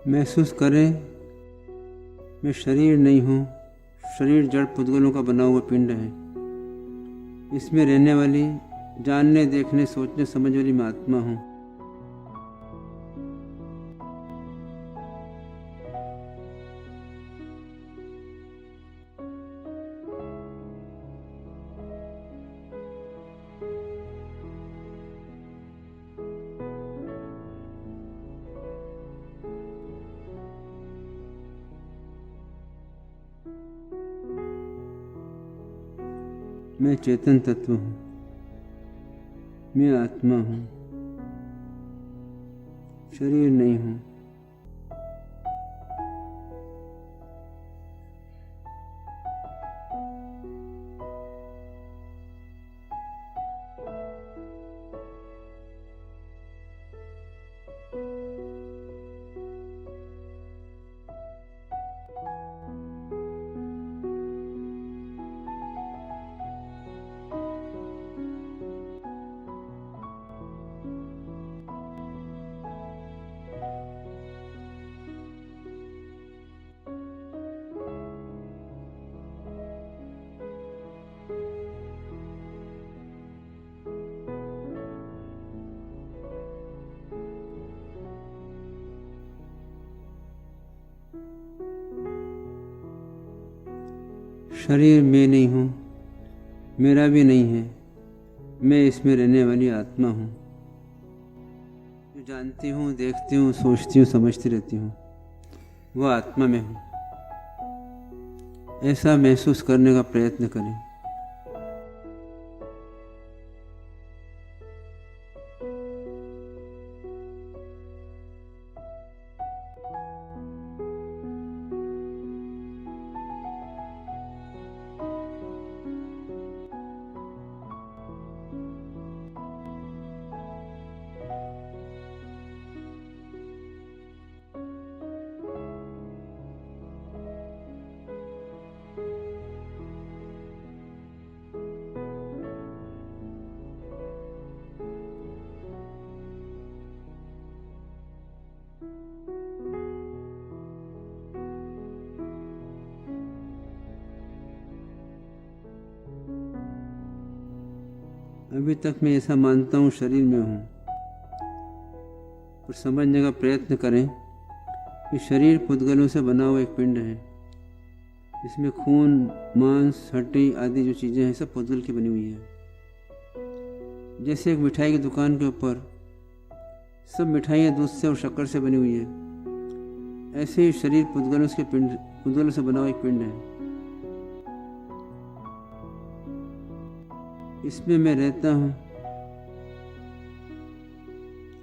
महसूस करें मैं शरीर नहीं हूँ। शरीर जड़ पुद्गलों का बना हुआ पिंड है। इसमें रहने वाली, जानने, देखने, सोचने, समझ वाली मैं आत्मा हूँ। मैं चेतन तत्व हूँ। मैं आत्मा हूँ, शरीर नहीं हूँ। शरीर मैं नहीं हूँ, मेरा भी नहीं है। मैं इसमें रहने वाली आत्मा हूँ, जो जानती हूँ, देखती हूँ, सोचती हूँ, समझती रहती हूँ, वह आत्मा में हूँ। ऐसा महसूस करने का प्रयत्न करें। अभी तक मैं ऐसा मानता हूँ शरीर में हूँ, पर समझने का प्रयत्न करें कि शरीर पुद्गलों से बना हुआ एक पिंड है। इसमें खून, मांस, हड्डी आदि जो चीज़ें हैं सब पुद्गल की बनी हुई है। जैसे एक मिठाई की दुकान के ऊपर सब मिठाइयाँ दूध से और शक्कर से बनी हुई है, ऐसे ही शरीर पुद्गलों से बना हुआ एक पिंड है। इसमें मैं रहता हूँ,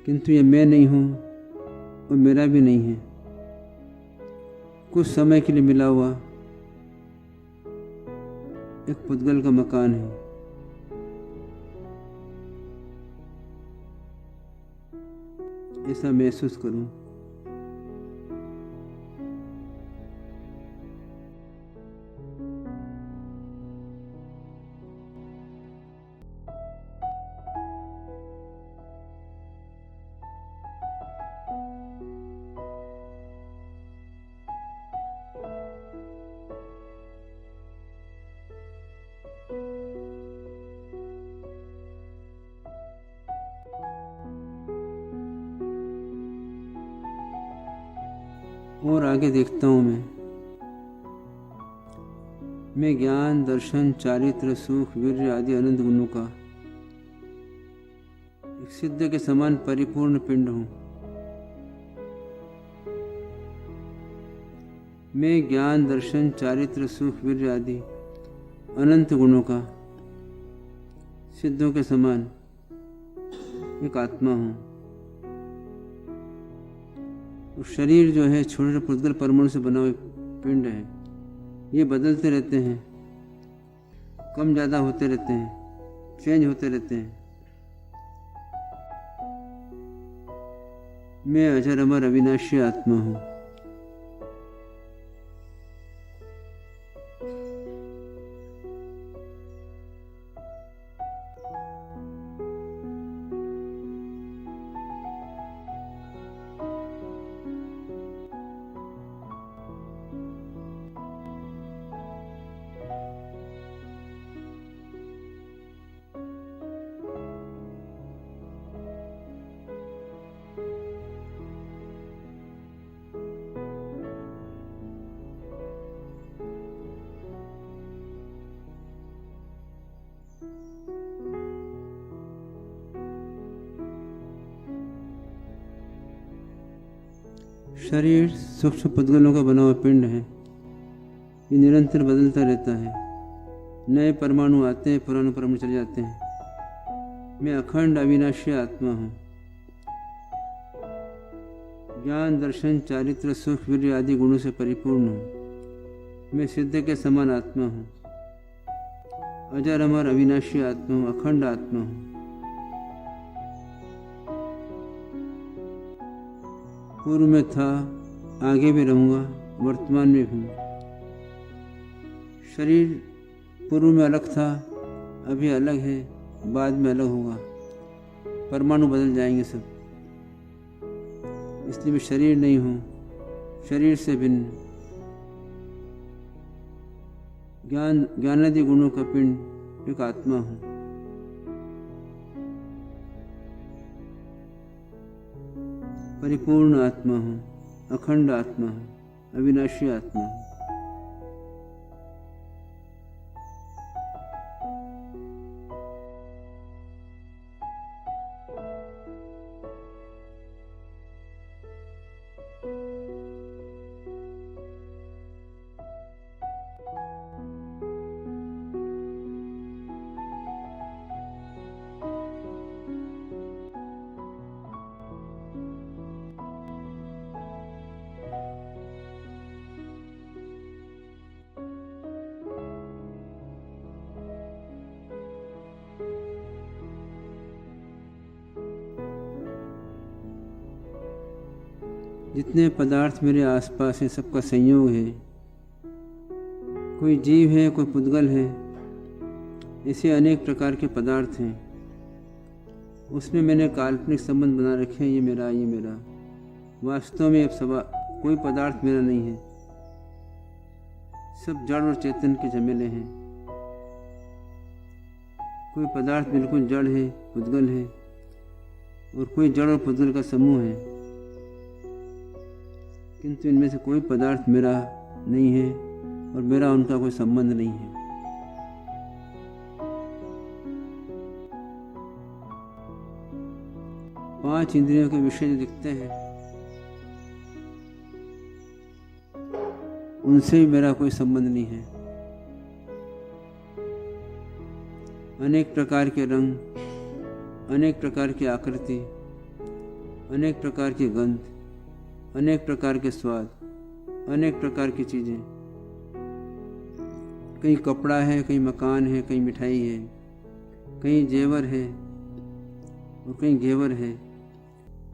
किंतु ये मैं नहीं हूँ और मेरा भी नहीं है। कुछ समय के लिए मिला हुआ एक पुद्गल का मकान है। ऐसा महसूस करूं। और आगे देखता हूँ मैं ज्ञान, दर्शन, चारित्र, सुख, वीर्य आदि अनंत गुणों का एक सिद्ध के समान परिपूर्ण पिंड हूँ। मैं ज्ञान, दर्शन, चारित्र, सुख, वीर्य आदि अनंत गुणों का सिद्धों के समान एक आत्मा हूँ। और शरीर जो है छोटे छोटे पुद्गल परमाणु से बना हुआ एक पिंड है। ये बदलते रहते हैं, कम ज़्यादा होते रहते हैं, चेंज होते रहते हैं। मैं अजर अमर अविनाशी आत्मा हूँ। शरीर सूक्ष्म पुद्गलों का बना हुआ पिंड है। ये निरंतर बदलता रहता है। नए परमाणु आते हैं, पुराने परमाणु चले जाते हैं। मैं अखंड अविनाशी आत्मा हूँ। ज्ञान, दर्शन, चारित्र, सुख, वीर्य आदि गुणों से परिपूर्ण हूँ। मैं सिद्ध के समान आत्मा हूँ। अजर अमर अविनाशी आत्मा हूँ, अखंड आत्मा हूँ। पूर्व में था, आगे भी रहूँगा, वर्तमान में हूँ। शरीर पूर्व में अलग था, अभी अलग है, बाद में अलग होगा। परमाणु बदल जाएंगे सब, इसलिए मैं शरीर नहीं हूँ, शरीर से भिन्न। ज्ञानादि गुणों का पिंड एक आत्मा हूँ। परिपूर्ण आत्मा हूँ, अखंड आत्मा हूँ, अविनाशी आत्मा हूँ। जितने पदार्थ मेरे आसपास हैं, सबका संयोग है। कोई जीव है, कोई पुद्गल है, ऐसे अनेक प्रकार के पदार्थ हैं। उसमें मैंने काल्पनिक संबंध बना रखे हैं, ये मेरा, ये मेरा। वास्तव में अब कोई पदार्थ मेरा नहीं है। सब जड़ और चेतन के झमेले हैं। कोई पदार्थ बिल्कुल जड़ है, पुद्गल है, और कोई जड़ और पुद्गल का समूह है। किंतु इनमें से कोई पदार्थ मेरा नहीं है और मेरा उनका कोई संबंध नहीं है। पांच इंद्रियों के विषय जो दिखते हैं, उनसे भी मेरा कोई संबंध नहीं है। अनेक प्रकार के रंग, अनेक प्रकार की आकृति, अनेक प्रकार की गंध, अनेक प्रकार के स्वाद, अनेक प्रकार की चीज़ें। कहीं कपड़ा है, कहीं मकान है, कहीं मिठाई है, कहीं जेवर है और कहीं घेवर है।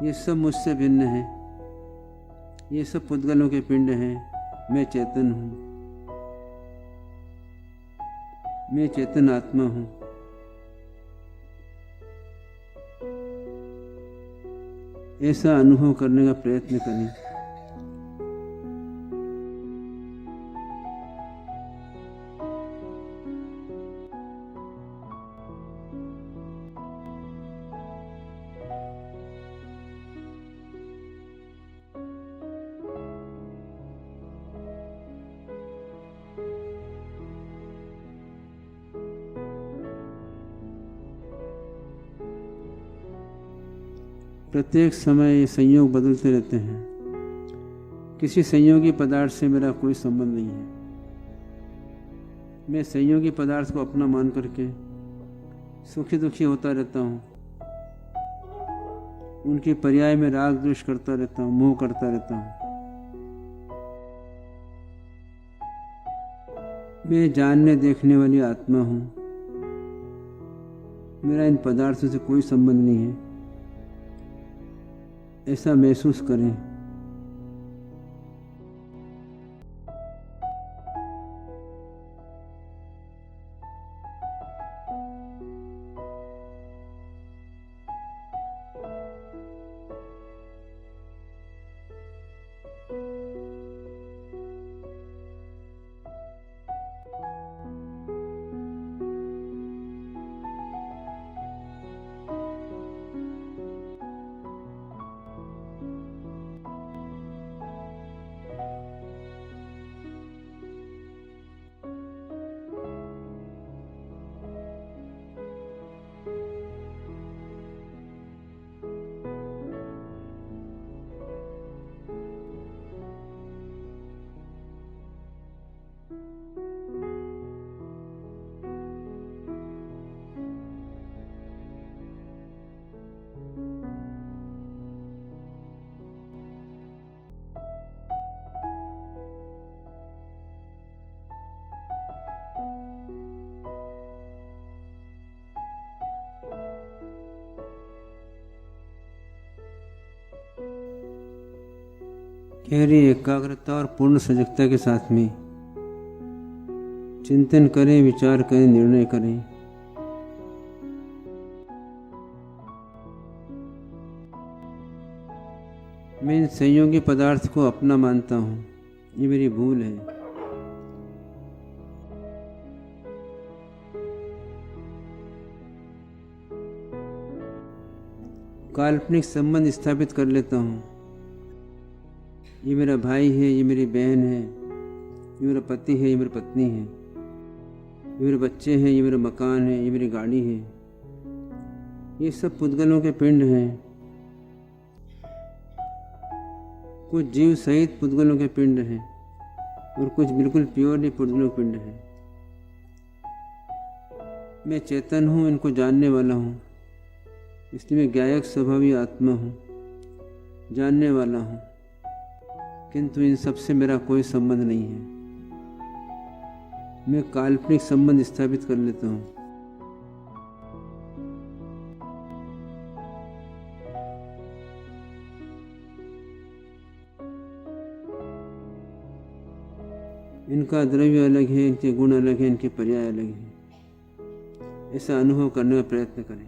ये सब मुझसे भिन्न है। ये सब पुद्गलों के पिंड हैं। मैं चेतन हूँ, मैं चेतन आत्मा हूँ। ऐसा अनुभव करने का प्रयत्न करें। प्रत्येक समय ये संयोग बदलते रहते हैं। किसी संयोगी पदार्थ से मेरा कोई संबंध नहीं है। मैं संयोगी पदार्थ को अपना मान करके सुखी दुखी होता रहता हूँ। उनके पर्याय में राग द्वेष करता रहता हूँ, मोह करता रहता हूँ। मैं जानने देखने वाली आत्मा हूँ। मेरा इन पदार्थों से कोई संबंध नहीं है, ऐसा महसूस करें। गहरी एकाग्रता और पूर्ण सजगता के साथ में चिंतन करें, विचार करें, निर्णय करें। मैं इन संयोगी पदार्थ को अपना मानता हूँ, ये मेरी भूल है। काल्पनिक संबंध स्थापित कर लेता हूँ, ये मेरा भाई है, ये मेरी बहन है, ये मेरा पति है, ये मेरी पत्नी है, ये मेरे बच्चे हैं, ये मेरा मकान है, ये मेरी गाड़ी है। ये सब पुद्गलों के पिंड हैं। कुछ जीव सहित पुद्गलों के पिंड हैं और कुछ बिल्कुल प्योर पुद्गलों के पिंड हैं। मैं चेतन हूँ, इनको जानने वाला हूँ, इसलिए मैं ज्ञायक स्वभावी आत्मा हूँ, जानने वाला हूँ, किंतु इन सब से मेरा कोई संबंध नहीं है। मैं काल्पनिक संबंध स्थापित कर लेता हूँ। इनका द्रव्य अलग है, इनके गुण अलग है, इनके पर्याय अलग है। ऐसा अनुभव करने का प्रयत्न करें।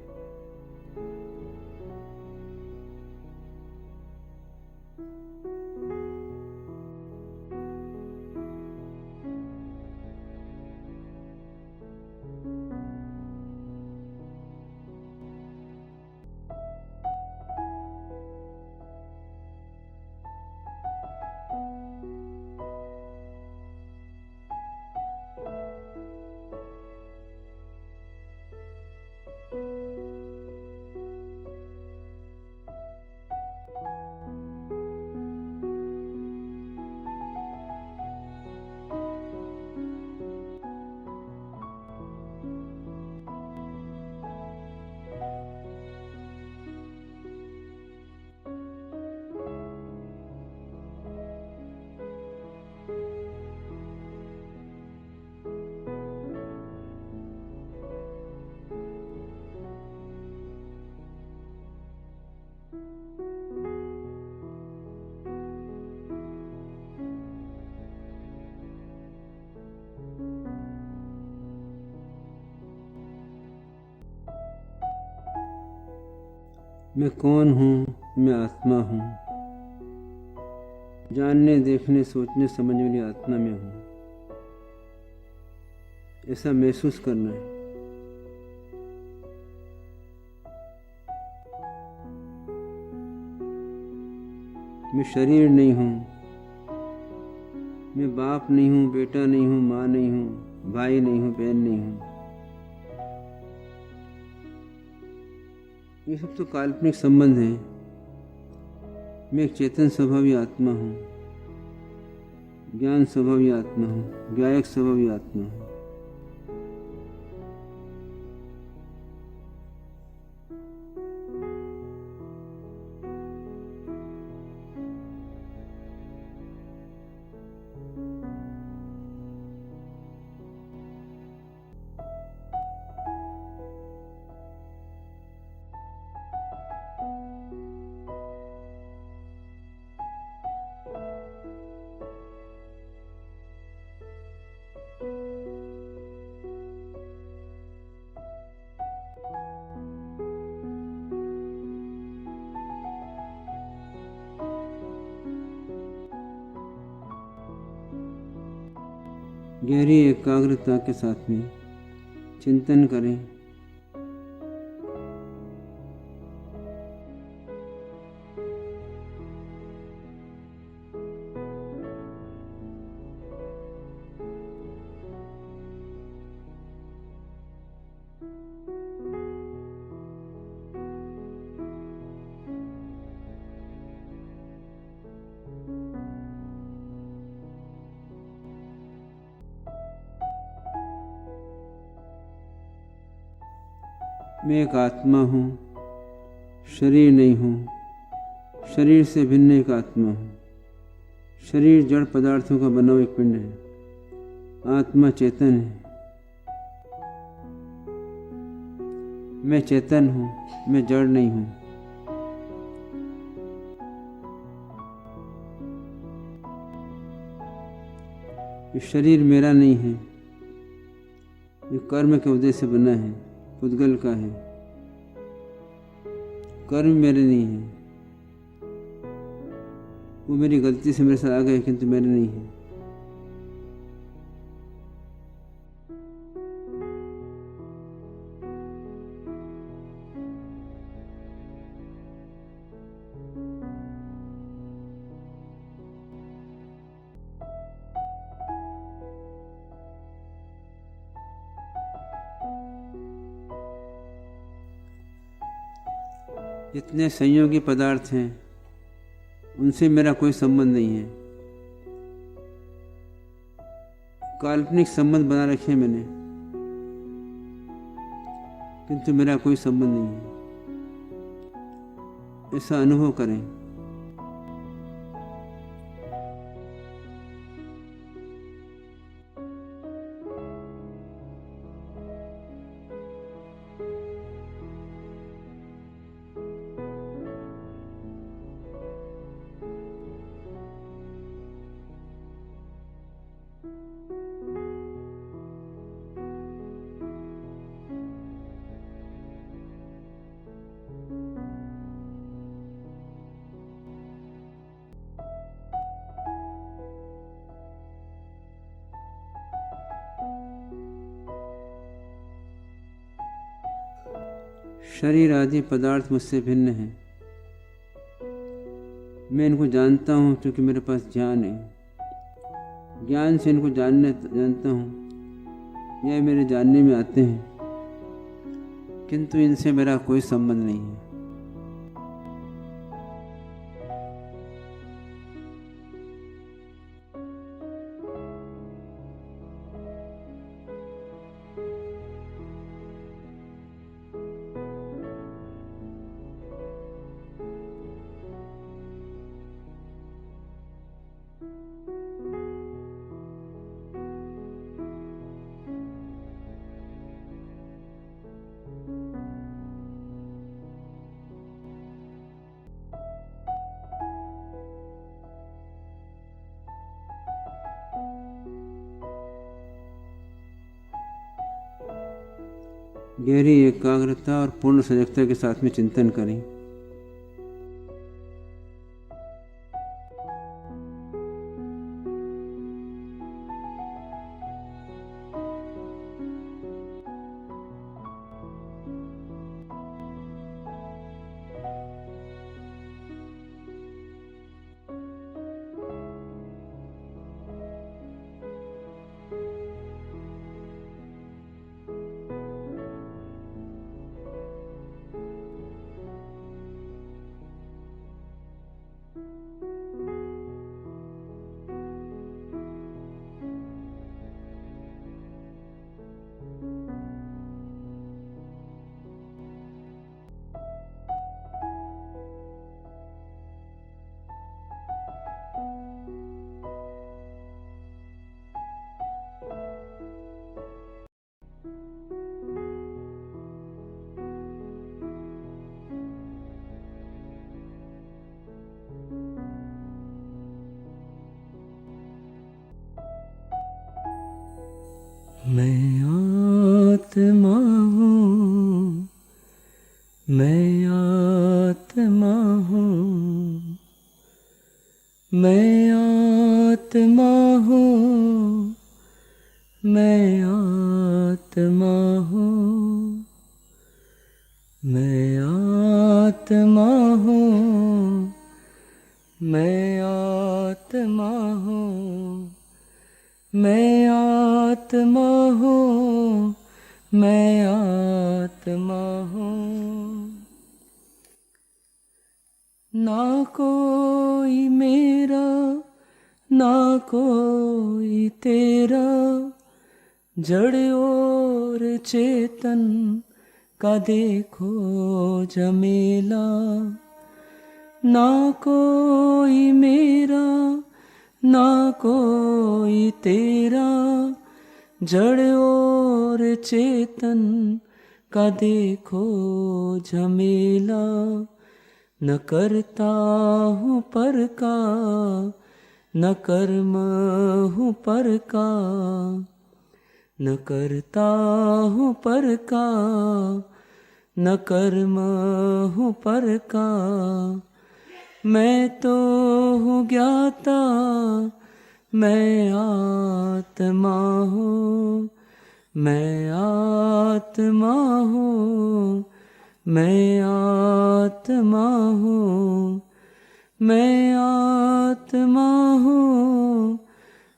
मैं कौन हूँ? मैं आत्मा हूँ। जानने, देखने, सोचने, समझने वाली आत्मा में हूँ, ऐसा महसूस करना है। मैं शरीर नहीं हूँ, मैं बाप नहीं हूँ, बेटा नहीं हूँ, माँ नहीं हूँ, भाई नहीं हूँ, बहन नहीं हूँ। ये सब तो काल्पनिक संबंध हैं। मैं एक चेतन स्वभावी आत्मा हूँ, ज्ञान स्वभावी आत्मा हूँ, ज्ञायक स्वभावी आत्मा हूँ। गहरी एकाग्रता के साथ में चिंतन करें। मैं एक आत्मा हूँ, शरीर नहीं हूँ। शरीर से भिन्न एक आत्मा हूँ। शरीर जड़ पदार्थों का बना हुआ एक पिंड है। आत्मा चेतन है। मैं चेतन हूँ, मैं जड़ नहीं हूँ। ये शरीर मेरा नहीं है, ये कर्म के उदय से बना है, पुद्गल का है। कर्म मेरे नहीं है, वो मेरी गलती से मेरे साथ आ गए, किंतु मेरे नहीं है। जितने संयोगी पदार्थ हैं उनसे मेरा कोई संबंध नहीं है। काल्पनिक संबंध बना रखे मैंने, किंतु मेरा कोई संबंध नहीं है। ऐसा अनुभव करें। शरीर आदि पदार्थ मुझसे भिन्न हैं। मैं इनको जानता हूँ क्योंकि मेरे पास ज्ञान है। ज्ञान से इनको जानता हूँ, यह मेरे जानने में आते हैं, किंतु इनसे मेरा कोई संबंध नहीं है। गहरी एकाग्रता और पूर्ण सजगता के साथ में चिंतन करें। मैं आत्मा हूँ, मैं आत्मा हूँ, मैं आत्मा हूँ, मैं आत्मा हूँ, मैं आत्मा हूँ, मैं आत्मा हूँ, मैं आत्मा हूँ, मैं आत्मा हूँ। ना कोई मेरा, ना कोई तेरा, जड़ और चेतन का देखो झमेला। ना कोई मेरा, ना कोई तेरा, जड़ और चेतन का देखो झमेला। न करता हूँ पर का न कर्म हूँ पर का, न करता हूँ पर का, न कर्म हूँ पर का। मैं तो हूँ ज्ञाता, मैं आत्मा हूँ, मैं आत्मा हूँ, मैं आत्मा हूँ, मैं आत्मा हूँ,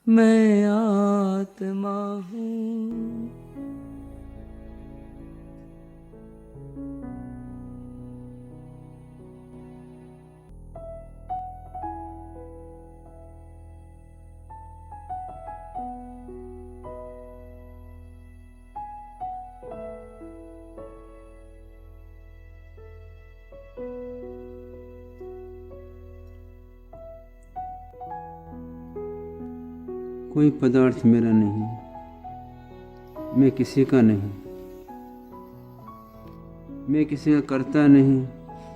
मैं आत्मा हूँ। कोई पदार्थ मेरा नहीं, मैं किसी का नहीं, मैं किसी का करता नहीं,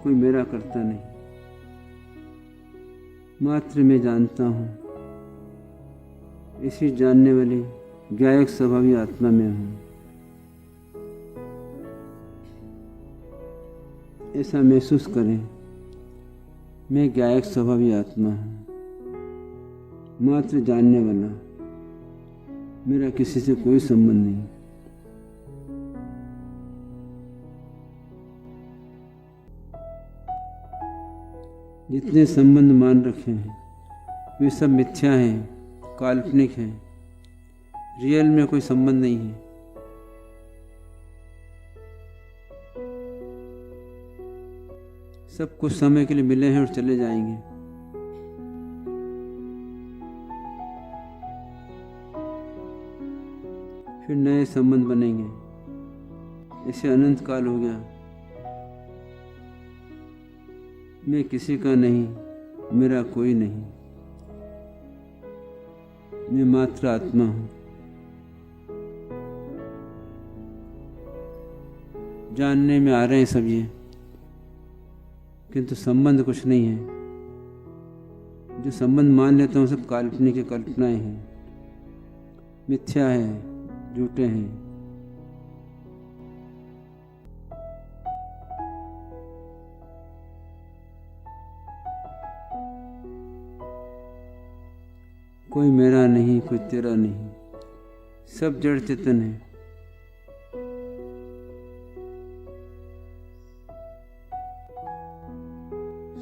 कोई मेरा करता नहीं। मात्र मैं जानता हूँ, इसी जानने वाली ज्ञायक स्वभावी आत्मा में हूँ। ऐसा महसूस करें, मैं ज्ञायक स्वभावी आत्मा हूँ, मात्र जानने वाला, मेरा किसी से कोई संबंध नहीं। जितने संबंध मान रखे हैं वे सब मिथ्या हैं, काल्पनिक हैं। रियल में कोई संबंध नहीं है। सब कुछ समय के लिए मिले हैं और चले जाएंगे। फिर नए संबंध बनेंगे। ऐसे अनंत काल हो गया। मैं किसी का नहीं, मेरा कोई नहीं, मैं मात्र आत्मा हूँ। जानने में आ रहे हैं सब ये, किंतु संबंध कुछ नहीं है। जो संबंध मान लेता हूँ सब काल्पनिक की कल्पनाएं हैं, मिथ्या है, झूठे हैं। कोई मेरा नहीं, कोई तेरा नहीं, सब जड़ चेतन है।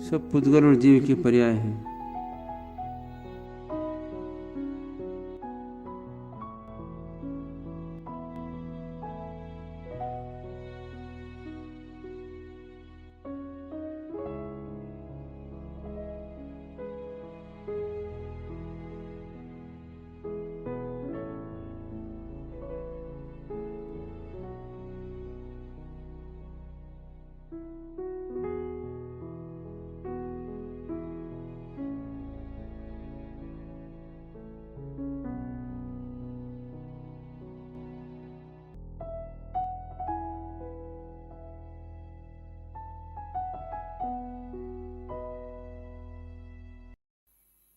सब पुद्गल और जीव के पर्याय हैं।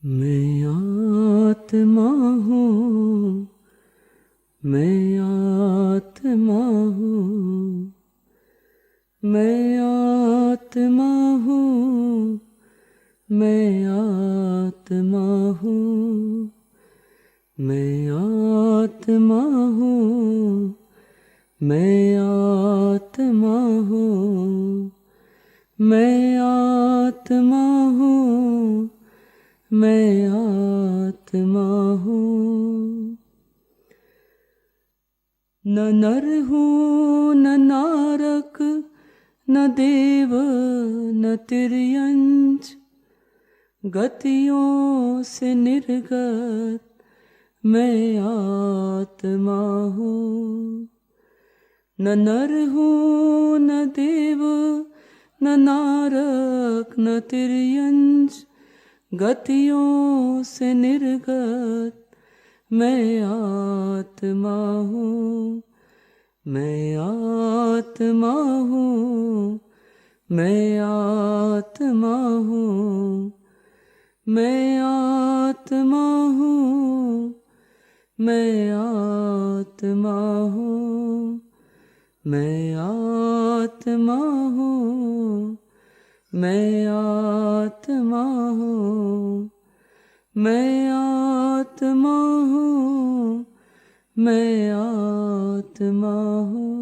मैं आत्मा हूँ, मैं आत्मा हूँ, मैं आत्मा हूँ, मैं आत्मा हूँ, मैं आत्मा हूँ, मैं आत्मा हूँ, मैं आत्मा हूँ, मैं आत्मा हूँ। न नर हूँ न नारक, न देव न तिर्यंच, गतियों से निर्गत मैं आत्मा हूँ। न नर हूँ न देव न नारक न तिर्यंच, गतियों से निर्गत मैं आत्मा हूँ, मैं आत्मा हूँ, मैं आत्मा हूँ, मैं आत्मा आत्मा हूँ, मैं आत्मा हूँ, मैं आत्मा हूँ, मैं आत्मा हूँ, मैं आत्मा हूँ, मैं आत्मा हूँ।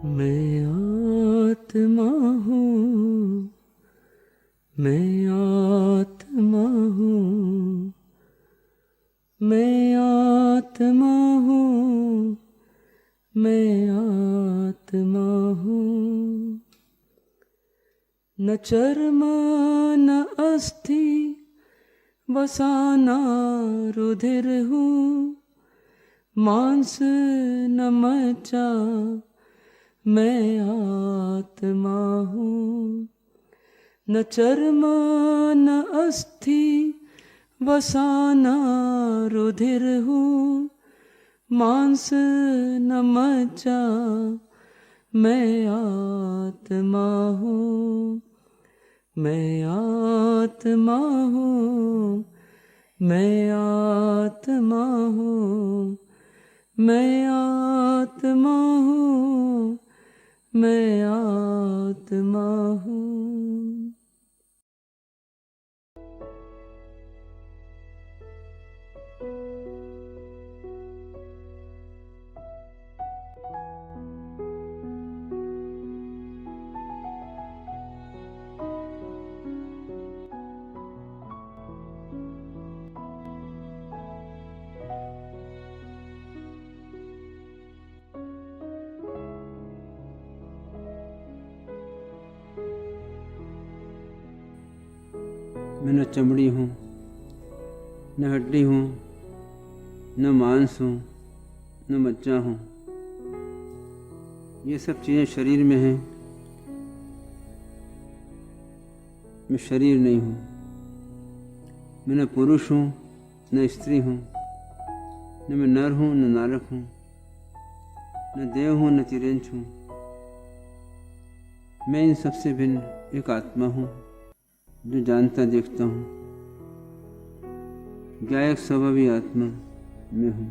मैं आत्मा हूँ, मैं आत्मा हूँ, मैं आत्मा हूँ, मैं आत्मा हूँ। न चर्म न अस्थि वसाना रुधिर हूँ, मांस न मज्जा, मैं आत्मा हूँ। न चर्म न अस्थि वसाना रुधिर हूँ, मांस न मज्जा, मैं आत्मा हूँ, मैं आत्मा हूँ, मैं आत्मा हूँ, मैं आत्मा हूँ, मैं आत्मा हूँ। मैं न चमड़ी हूँ, न हड्डी हूँ, न मांस हूँ, न मज्जा हूँ। ये सब चीज़ें शरीर में हैं, मैं शरीर नहीं हूँ। मैं न पुरुष हूँ, न स्त्री हूँ, न मैं नर हूँ, न नारक हूँ, न देव हूँ, न तिरंच हूँ। मैं इन सबसे भिन्न एक आत्मा हूँ, जो जानता देखता हूँ। गायक स्वभावी आत्मा मैं हूँ।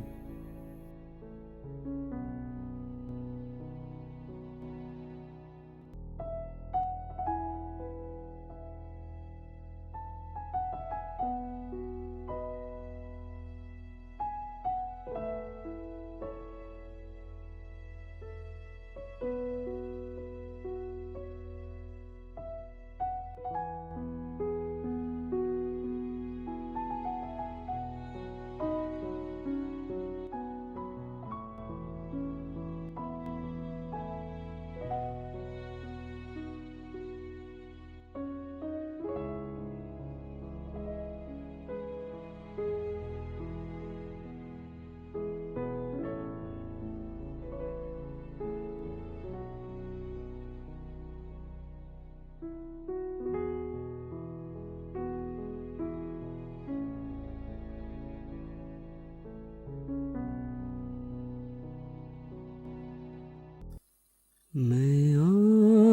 मैं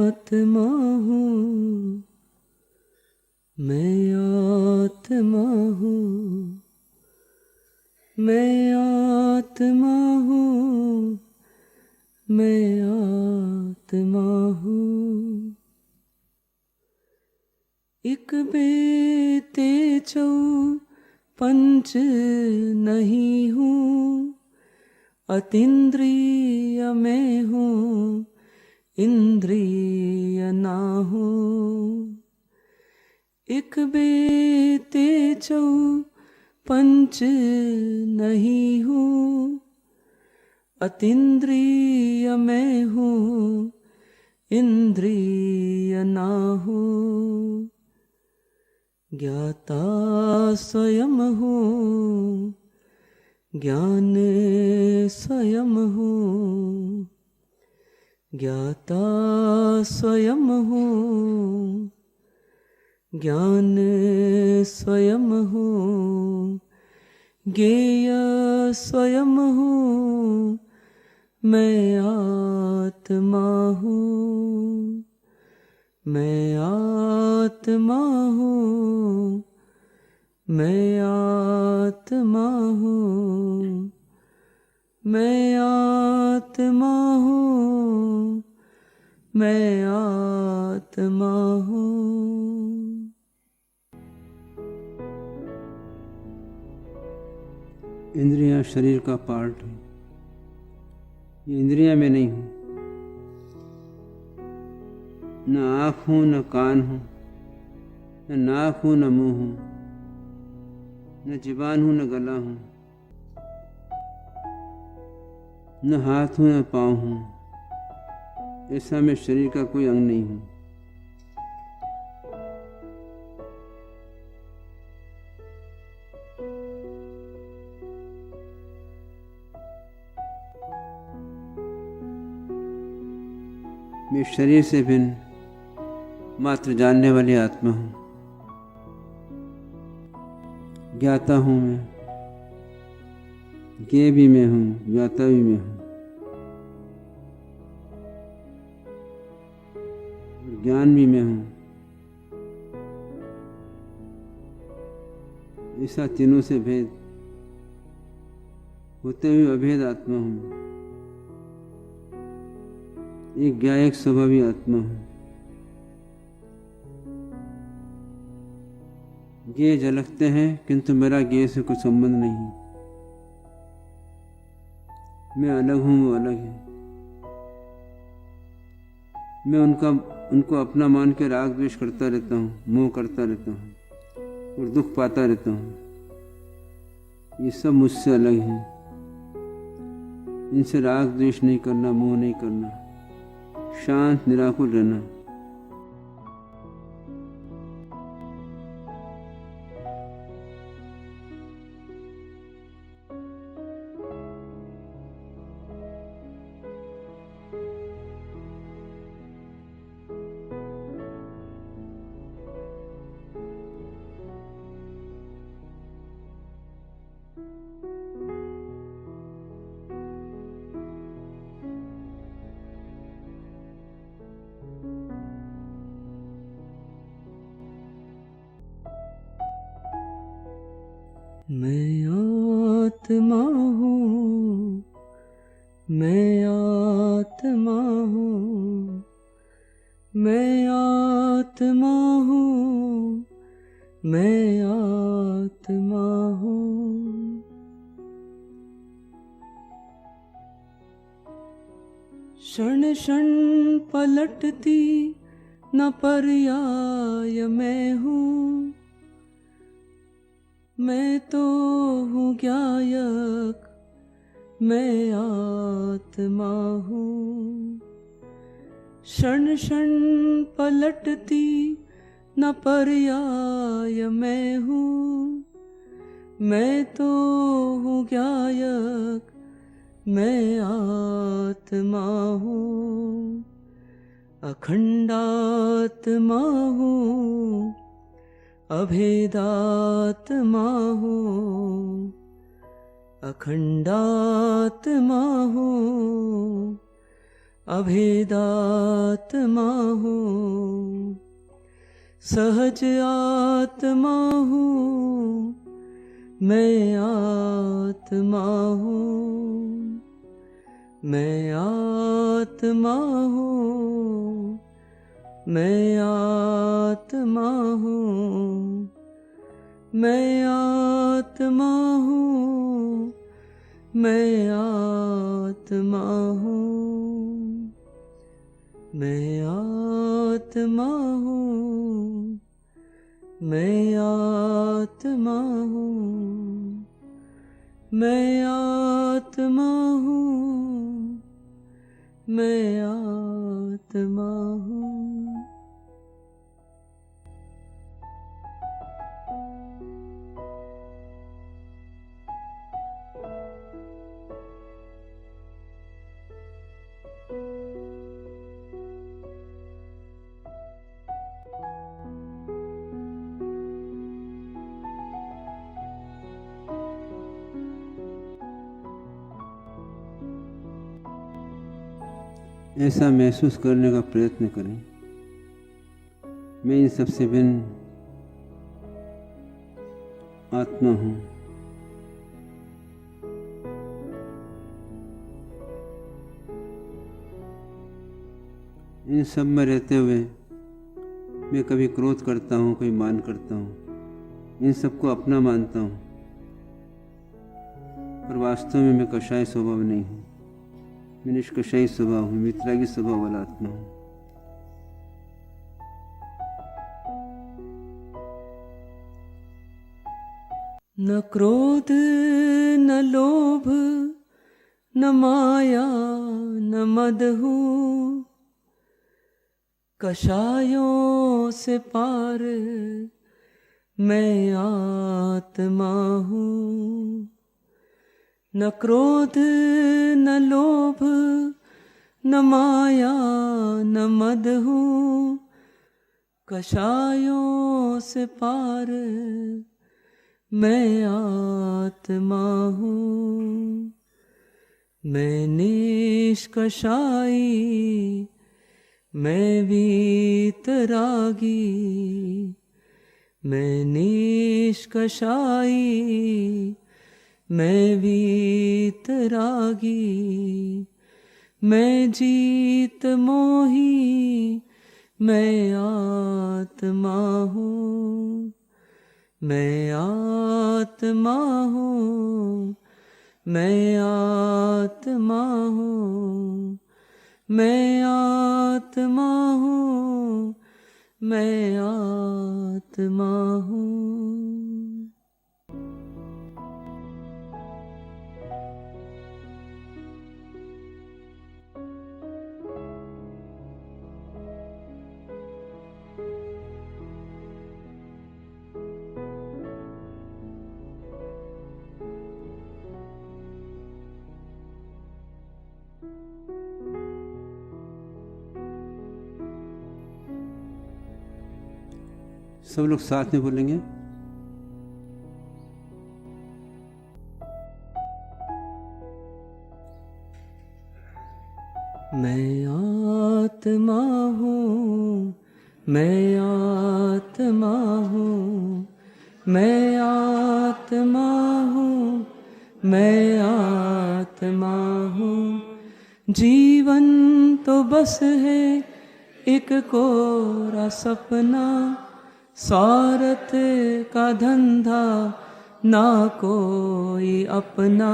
आत्मा हूँ, मैं आत्मा हूँ, मैं आत्मा हूँ, मैं आत्मा हूँ। एक बेते चौ पंच नहीं हूँ, अतीन्द्रिय मैं हूँ, इंद्रिय ना हूँ। एक बेते चौ पंच नहीं हूँ, अतीन्द्रिय मैं हूँ, इंद्रिय ना हूँ। ज्ञाता स्वयं हूँ, ज्ञान स्वयं हूँ। ज्ञाता स्वयं हूँ, ज्ञान स्वयं हूँ। ज्ञेय स्वयं हूँ, मैं आत्मा हूँ। मैं आत्मा हूँ, मैं आत्मा हूँ। मैं आत्मा हूँ, मैं आत्मा हूँ। इंद्रियां शरीर का पार्ट है। ये इंद्रियां मैं नहीं हूँ। न आँख हूँ, न कान हूँ, न नाक हूँ, न मुंह हूँ, न जुबान हूँ, न गला हूँ, न हाथ हूँ, न पाँव हूँ। ऐसा मैं शरीर का कोई अंग नहीं हूँ। मैं शरीर से भिन्न मात्र जानने वाली आत्मा हूँ। ज्ञाता हूँ मैं, ज्ञेय भी मैं हूँ, ज्ञाता भी मैं हूँ। ज्ञान भी मैं हूँ। ऐसा तीनों से भेद होते हुए अभेद आत्मा हूँ। एक ज्ञा एक स्वभावी आत्मा हूँ। ज्ञेय झलकते हैं किंतु मेरा ज्ञेय से कोई संबंध नहीं। मैं अलग हूँ, वो अलग है। मैं उनको अपना मान के राग द्वेष करता रहता हूँ, मोह करता रहता हूँ और दुख पाता रहता हूँ। ये सब मुझसे अलग हैं। इनसे राग द्वेष नहीं करना, मोह नहीं करना, शांत निराकुल रहना। मैं आत्मा हूँ, मैं आत्मा हूँ। मैं आत्मा हूँ, मैं आत्मा हूँ। क्षण क्षण पलटती न पर्याय मैं हूँ। मैं तो हूँ ज्ञायक, मैं आत्मा हूँ। क्षण क्षण पलटती न पर्याय मैं हूँ। मैं तो हूँ ज्ञायक, मैं आत्मा हूँ। अखंडात्मा हूँ, अभेदात्मा हूँ। अखंडात्मा हूँ, अभेदात्मा हूँ। सहज आत्मा हूँ, मैं आत्मा हूँ। मैं आत्मा हूँ, मैं आत्मा हूँ, मैं आत्मा हूँ, मैं आत्मा हूँ, मैं आत्मा हूँ, मैं आत्मा हूँ, मैं आत्मा हूँ, मैं आत्मा हूँ। ऐसा महसूस करने का प्रयत्न करें, मैं इन सबसे भिन्न आत्मा हूँ। इन सब में रहते हुए मैं कभी क्रोध करता हूँ, कभी मान करता हूँ, इन सबको अपना मानता हूँ, पर वास्तव में मैं कषाय स्वभाव नहीं हूँ। मैं निष्कषायी स्वभाव हूँ, वितरागी स्वभाव वाला आत्मा हूँ। न क्रोध न लोभ न माया न मद हूँ, कषायों से पार मैं आत्मा हूँ। न क्रोध न लोभ न माया न मद हूँ, कषायों से पार मैं आत्मा हूँ। मैं निष्कषाई, मैं वीतरागी, मैं निष्कषाई, मैं वीतरागी, मैं जीत मोही, मैं आत्मा हूँ। मैं आत्मा हूँ, मैं आत्मा हूँ, मैं आत्मा हूँ, मैं आत्मा हूँ। सब लोग साथ में बोलेंगे। मैं आत्मा हूँ, मैं आत्मा हूँ, मैं आत्मा हूँ, मैं आत्मा हूँ। जीवन तो बस है एक कोरा सपना, स्वार्थ का धंधा ना कोई अपना।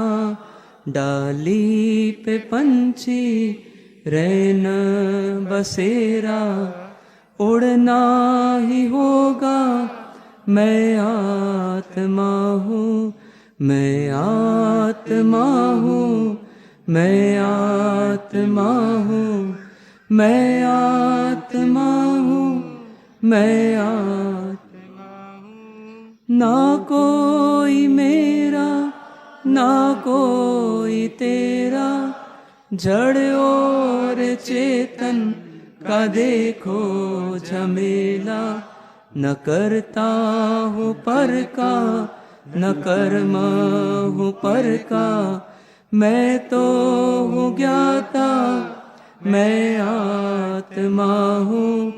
डाली पे पंछी रैन बसेरा, उड़ना ही होगा। मैं आत्मा हूँ, मैं आत्मा हूँ, मैं आत्मा हूँ, मैं आत्मा हूँ, मैं आत्मा हूँ। ना कोई मेरा ना कोई तेरा, जड़ और चेतन का देखो झमेला। न करता हूँ पर का न कर्म हूँ पर का, मैं तो हूँ ज्ञाता, मैं आत्मा हूँ,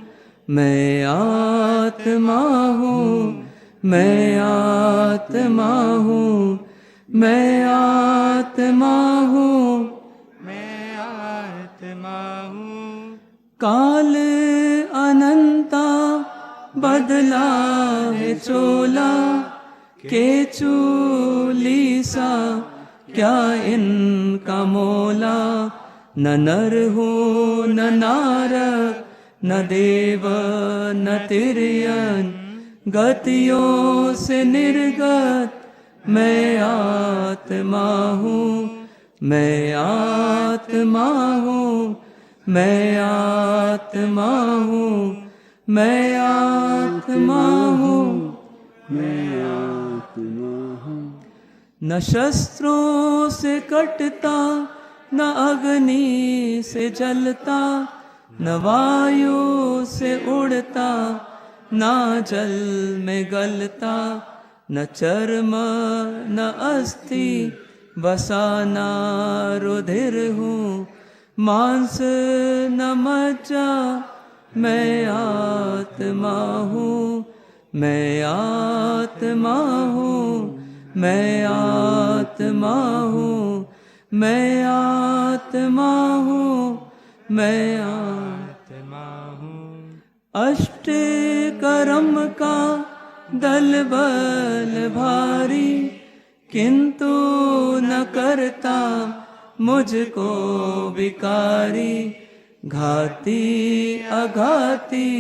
मैं आत्मा हूँ, मैं आत्मा हूँ, मैं आत्मा हूँ, मैं काल अनंता बदला है चोला, के चूली सा क्या इनका मोला। न नर हूँ न नारक, न देव न तिर्यन, गतियों से निर्गत मैं आत्मा हूँ, मैं आत्मा हूँ, मैं आत्मा हूँ, मैं आत्मा हूँ, मैं आत्मा हूँ। न शस्त्रों से कटता, न अग्नि से जलता, न वायु से उड़ता, न जल में गलता, न चर्म न अस्थि बसा, न रुधिर हूँ, मांस न मज्जा, मैं आत्मा हूँ, मैं आत्मा हूँ, मैं आत्मा हूँ, मैं आत्मा हूँ, मैं आत्मा हूँ। अष्ट कर्म का दल बल भारी, किंतु न करता मुझको विकारी। घाती अघाती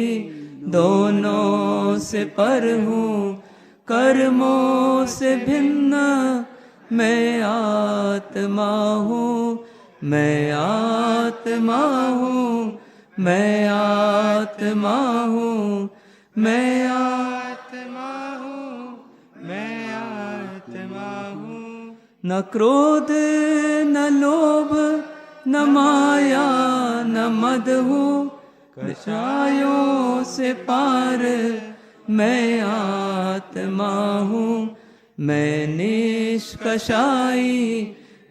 दोनों से पर हूँ, कर्मों से भिन्न मैं आत्मा हूँ, मैं आत्मा हूँ, मैं आत्मा हूँ, मैं आत्मा हूँ, मैं आत्मा हूँ। न क्रोध न लोभ न माया न मद हूँ, कषायों से पार मैं आत्मा हूँ, मैं निष्कषाई,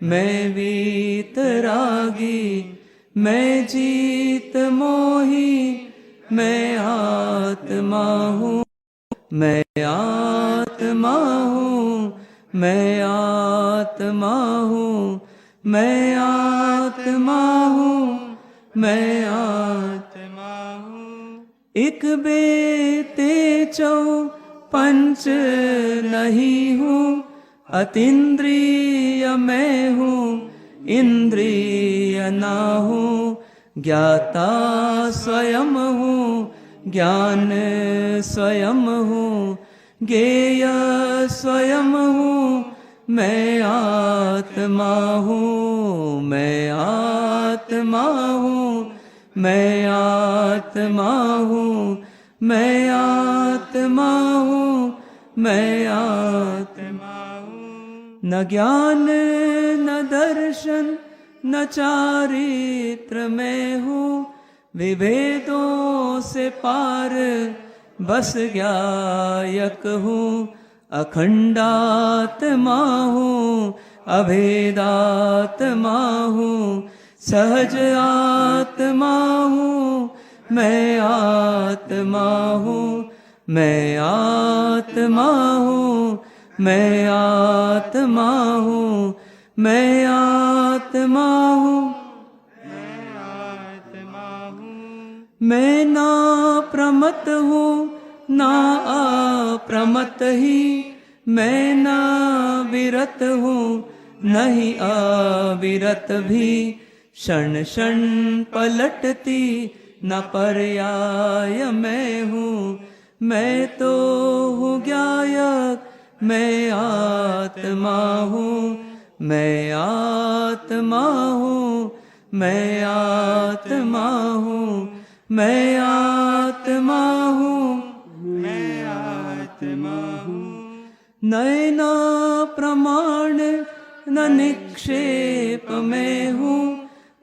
मैं वीतरागी, मैं जीत मोही, मैं आत्मा हूँ, मैं आत्मा हूँ, मैं आत्मा हूँ, मैं आत्मा हूँ, मैं आत्मा हूँ। एक बेते चौ पंच नहीं हूँ, अतीन्द्रिय मैं हूँ, इंद्रिय ना हूँ। ज्ञाता स्वयं हूँ, ज्ञान स्वयं हूँ, ज्ञेय स्वयं हूँ, मैं आत्मा हूँ, मैं आत्मा हूँ, मैं आत्मा हूँ, मैं आत्मा हूँ, मैं आत्मा हूँ। न ज्ञान न दर्शन न चारित्र में हूँ, विभेदों से पार बस गायक हूँ। अखंडात्मा हूँ, अभेदात्मा हूँ, सहज आत्मा हूँ, मैं आत्मा हूँ, मैं आत्मा हूँ, मैं आत्मा हूँ, मैं आत्मा हूँ, मैं आत्मा हूँ। मैं ना प्रमत हूँ ना अप्रमत ही, मैं ना विरत हूँ नहीं अविरत भी। क्षण क्षण पलटती न पर्याय मैं हूँ, मैं तो हूँ गायक, मैं आत्मा हूँ, मैं आत्मा हूँ, मैं आत्मा हूँ, मैं आत्मा हूँ, मैं आत्मा हूँ। नैना प्रमाण न निक्षेप में हूँ,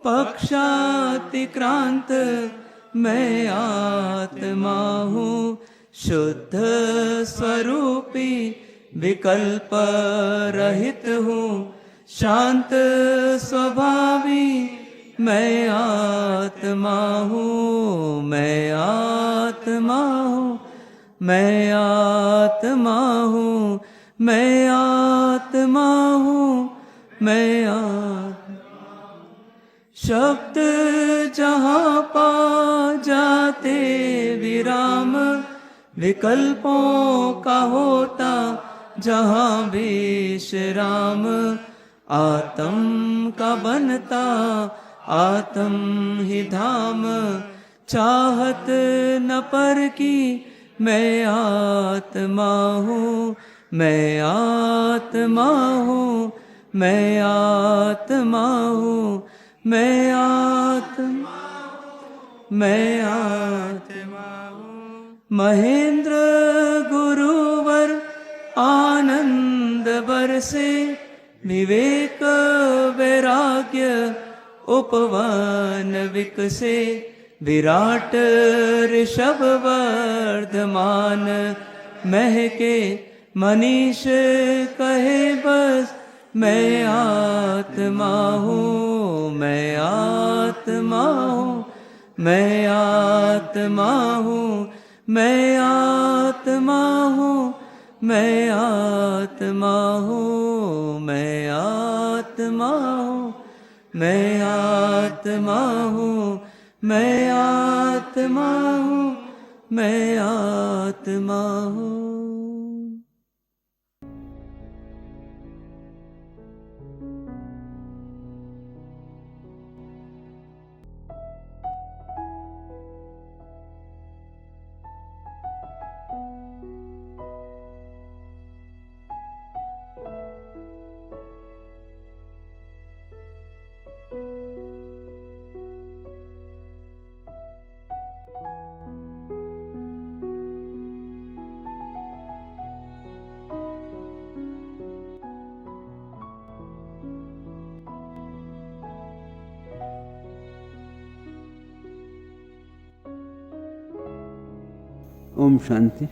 पक्षातिक्रांत मैं आत्मा हूँ। शुद्ध स्वरूपी विकल्प रहित हूँ, शांत स्वभावी मैं आत्मा हूँ, मैं आत्मा हूँ, मैं आत्मा हूँ, मैं आत्मा हूँ, मैं आत्मा। शब्द जहाँ पा पाते विराम, विकल्पों का होता जहाँ विश्राम। आत्म का बनता आत्म ही धाम, चाहत न पर की मैं आत्मा हूँ, मैं आत्मा हूँ, मैं आत्मा हूँ, मैं आत्मा, मैं आत्मा हूँ। महेंद्र गुरुवर आनंद बरसे, विवेक वैराग्य उपवन विकसे। विराट ऋषभ वर्धमान महके, मनीष कहे बस मैं आत्मा हूँ, मैं आत्मा हूँ, मैं आत्मा हूँ, मैं आत्मा हूँ, मैं आत्मा हूँ, मैं आत्मा हूँ, मैं आत्मा हूँ, मैं आत्मा हूँ, मैं आत्मा हूँ। ओम शांति।